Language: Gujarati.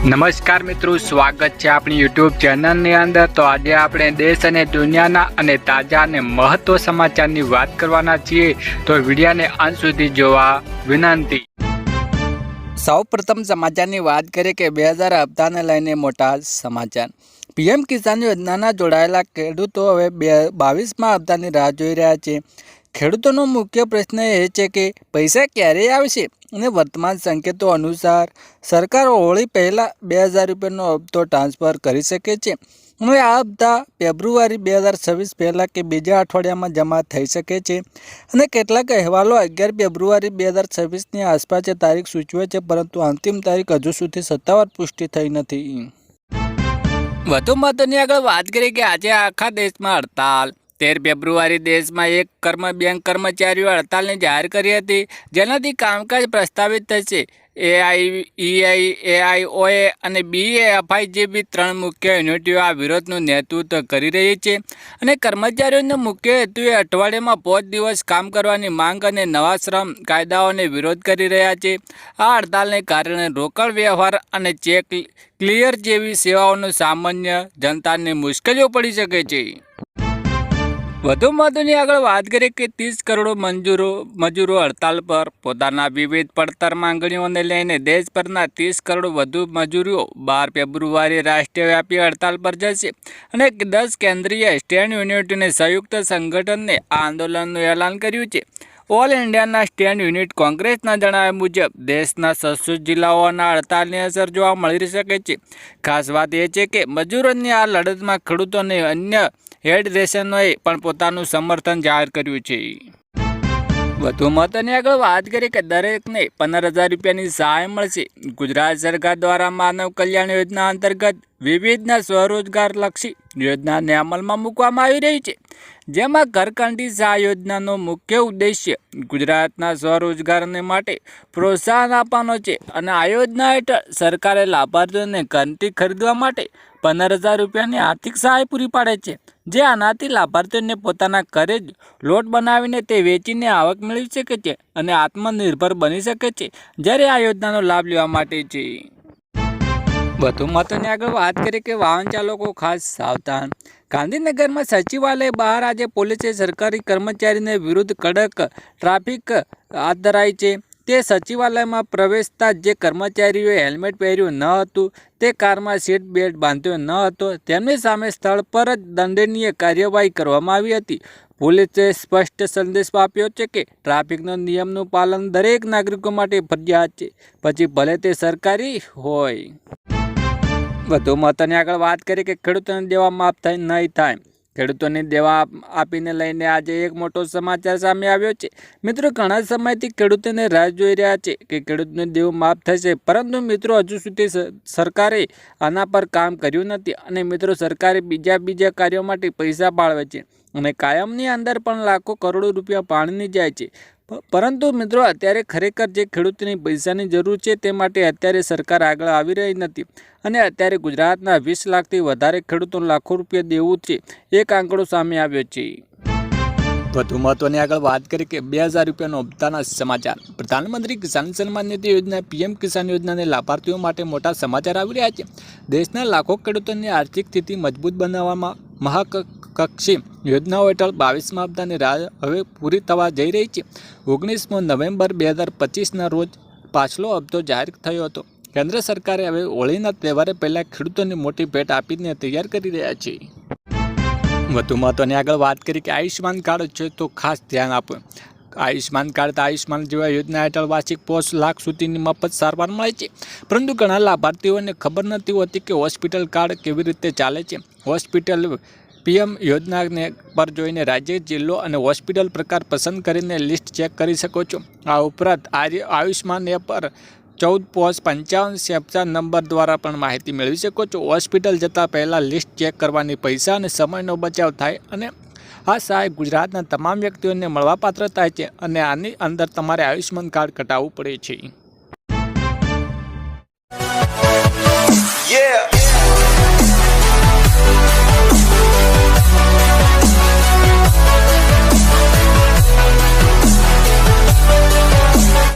નમસ્કાર મિત્રો, સ્વાગત છે આપણી યુટ્યુબ ચેનલની અંદર। તો આજે આપણે દેશ અને દુનિયાના અને તાજા અને મહત્વ સમાચારની વાત કરવાના છીએ, તો વિડીયોને અંત સુધી જોવા વિનંતી। સૌપ્રથમ સમાચારની વાત કરીએ કે 2000 હપ્તાને લઈને મોટા સમાચાર। પીએમ કિસાન યોજનાના જોડાયેલા ખેડૂતો હવે 22મા હપ્તાની રાહ જોઈ રહ્યા છે। ખેડૂતોનો મુખ્ય પ્રશ્ન એ છે કે પૈસા ક્યારે આવશે અને વર્તમાન સંકેતો અનુસાર સરકાર હોળી પહેલાં 2000 રૂપિયાનો હપ્તો ટ્રાન્સફર કરી શકે છે। હવે આ હપ્તા ફેબ્રુઆરી 2026 પહેલાં કે બીજા અઠવાડિયામાં જમા થઈ શકે છે અને કેટલાક અહેવાલો 11 ફેબ્રુઆરી 2026ની આસપાસ તારીખ સૂચવે છે, પરંતુ અંતિમ તારીખ હજુ સુધી સત્તાવાર પુષ્ટિ થઈ નથી। વધુ મહત્વની આગળ વાત કરીએ કે આજે આખા દેશમાં હડતાલ। 13 ફેબ્રુઆરી દેશમાં એક બેંક કર્મચારીઓ હડતાલને જાહેર કરી હતી, જેનાથી કામકાજ પ્રસ્તાવિત થશે। એઆઈઓએ અને બીએફઆઈ જેવી 3 મુખ્ય યુનિટીઓ આ વિરોધનું નેતૃત્વ કરી રહી છે અને કર્મચારીઓનો મુખ્ય હેતુ એ અઠવાડિયામાં 5 દિવસ કામ કરવાની માંગ અને નવા શ્રમ કાયદાઓને વિરોધ કરી રહ્યા છે। આ હડતાલને કારણે રોકડ વ્યવહાર અને ચેક ક્લિયર જેવી સેવાઓનો સામાન્ય જનતાને મુશ્કેલીઓ પડી શકે છે। વધુ મહત્વની આગળ વાત કરીએ કે 30 કરોડ મજૂરો હડતાલ પર। પોતાના વિવિધ પડતર માંગણીઓને લઈને દેશભરના 30 કરોડ વધુ મજૂરો 12 ફેબ્રુઆરી રાષ્ટ્રવ્યાપી હડતાલ પર જશે અને 10 કેન્દ્રીય સ્ટેન્ડ યુનિટને સંયુક્ત સંગઠને આ આંદોલનનું એલાન કર્યું છે। ઓલ ઇન્ડિયાના સ્ટેન્ડ યુનિટ કોંગ્રેસના જણાવ્યા મુજબ દેશના 600 જિલ્લાઓના હડતાલની અસર જોવા મળી શકે છે। ખાસ વાત એ છે કે મજૂરોની આ લડતમાં ખેડૂતોને અન્ય ફેડરેશનોએ પણ પોતાનું સમર્થન જાહેર કર્યું છે। વધુ મહત્વની આગળ વાત કરીએ કે દરેકને 15,000 રૂપિયાની સહાય મળશે। ગુજરાત સરકાર દ્વારા માનવ કલ્યાણ યોજના અંતર્ગત વિવિધ સ્વરોજગારલક્ષી યોજનાને અમલમાં મૂકવામાં આવી રહી છે, જેમાં ઘરકંઠી સહાય યોજનાનો મુખ્ય ઉદ્દેશ્ય ગુજરાતના સ્વરોજગારને માટે પ્રોત્સાહન આપવાનો છે અને આ યોજના હેઠળ સરકારે લાભાર્થીઓને ઘરકંઠી ખરીદવા માટે 15,000 રૂપિયાની આર્થિક સહાય પૂરી પાડે છે, જે આનાથી લાભાર્થીઓને પોતાના ઘરે જ લોટ બનાવીને તે વેચીને આવક મેળવી શકે છે અને આત્મનિર્ભર બની શકે છે, જ્યારે આ યોજનાનો લાભ લેવા માટે છે। વધુ મહત્વની આગળ વાત કરીએ કે વાહન ચાલકો ખાસ સાવધાન। ગાંધીનગરમાં સચિવાલય બહાર આજે પોલીસે સરકારી કર્મચારીને વિરુદ્ધ કડક ટ્રાફિક હાથ ધરાઈ છે। તે સચિવાલયમાં પ્રવેશતા જે કર્મચારીઓએ હેલ્મેટ પહેર્યું ન હતું, તે કારમાં સીટ બેલ્ટ બાંધ્યો ન હતો, તેમની સામે સ્થળ પર જ દંડનીય કાર્યવાહી કરવામાં આવી હતી। પોલીસે સ્પષ્ટ સંદેશ આપ્યો છે કે ટ્રાફિકના નિયમનું પાલન દરેક નાગરિકો માટે ફરજિયાત છે, પછી ભલે તે સરકારી હોય। વધુ મહત્વની આગળ વાત કરીએ કે ખેડૂતોને દેવા માફ નહીં થાય। ખેડૂતોની દેવા આપીને લઈને આજે એક મોટો સમાચાર સામે આવ્યો છે। મિત્રો, ઘણા સમયથી ખેડૂતોને રાહ જોઈ રહ્યા છે કે ખેડૂતનું દેવું માફ થશે, પરંતુ મિત્રો હજુ સુધી સરકારે આના પર કામ કર્યું નથી અને મિત્રો સરકારે બીજા કાર્યો માટે પૈસા ફાળવે છે અને કાયમની અંદર પણ લાખો કરોડો રૂપિયા પાણીની જાય છે, પરંતુ મિત્રો અત્યારે ખરેખર જે ખેડૂતોની પૈસાની જરૂર છે તે માટે અત્યારે સરકાર આગળ આવી રહી નથી અને અત્યારે ગુજરાતના 20 લાખથી વધારે ખેડૂતો લાખો રૂપિયા દેવું છે, એક આંકડો સામે આવ્યો છે। વધુ મહત્વની આગળ વાત કરીએ કે 2000 રૂપિયાનો હપ્તાના સમાચાર। પ્રધાનમંત્રી કિસાન સન્માન નિધિ યોજના પીએમ કિસાન યોજનાને લાભાર્થીઓ માટે મોટા સમાચાર આવી રહ્યા છે। દેશના લાખો ખેડૂતોની આર્થિક સ્થિતિ મજબૂત બનાવવામાં મહાકક્ષી યોજનાઓ હેઠળ 22મા હપ્તાની રાહ હવે પૂરી થવા જઈ રહી છે। 19 નવેમ્બર 2025ના રોજ પાછલો હપ્તો જાહેર થયો હતો। કેન્દ્ર સરકારે હવે હોળીના તહેવારે પહેલાં ખેડૂતોને મોટી ભેટ આપીને તૈયાર કરી રહ્યા છે। વધુ મહત્વની આગળ વાત કરી કે આયુષ્યમાન કાર્ડ છે તો ખાસ ધ્યાન આપો। આયુષ્યમાન કાર્ડ આયુષ્યમાન જેવા યોજના હેઠળ વાર્ષિક 5 લાખ સુધીની મફત સારવાર મળે છે, પરંતુ ઘણા લાભાર્થીઓને ખબર નથી હોતી કે હોસ્પિટલ કાર્ડ કેવી રીતે ચાલે છે। હોસ્પિટલ પીએમ યોજનાને પર જોઈને રાજ્ય, જિલ્લો અને હોસ્પિટલ પ્રકાર પસંદ કરીને લિસ્ટ ચેક કરી શકો છો। આ ઉપરાંત આયુષ્યમાન એપ પર 1455 સેપ્ચા નંબર દ્વારા પણ માહિતી મેળવી શકો છો। હોસ્પિટલ જતાં પહેલાં લિસ્ટ ચેક કરવાની પૈસા અને સમયનો બચાવ થાય અને આ સહાય ગુજરાતના તમામ વ્યક્તિઓને મળવાપાત્ર થાય છે અને આની અંદર તમારે આયુષ્યમાન કાર્ડ કટાવવું પડે છે।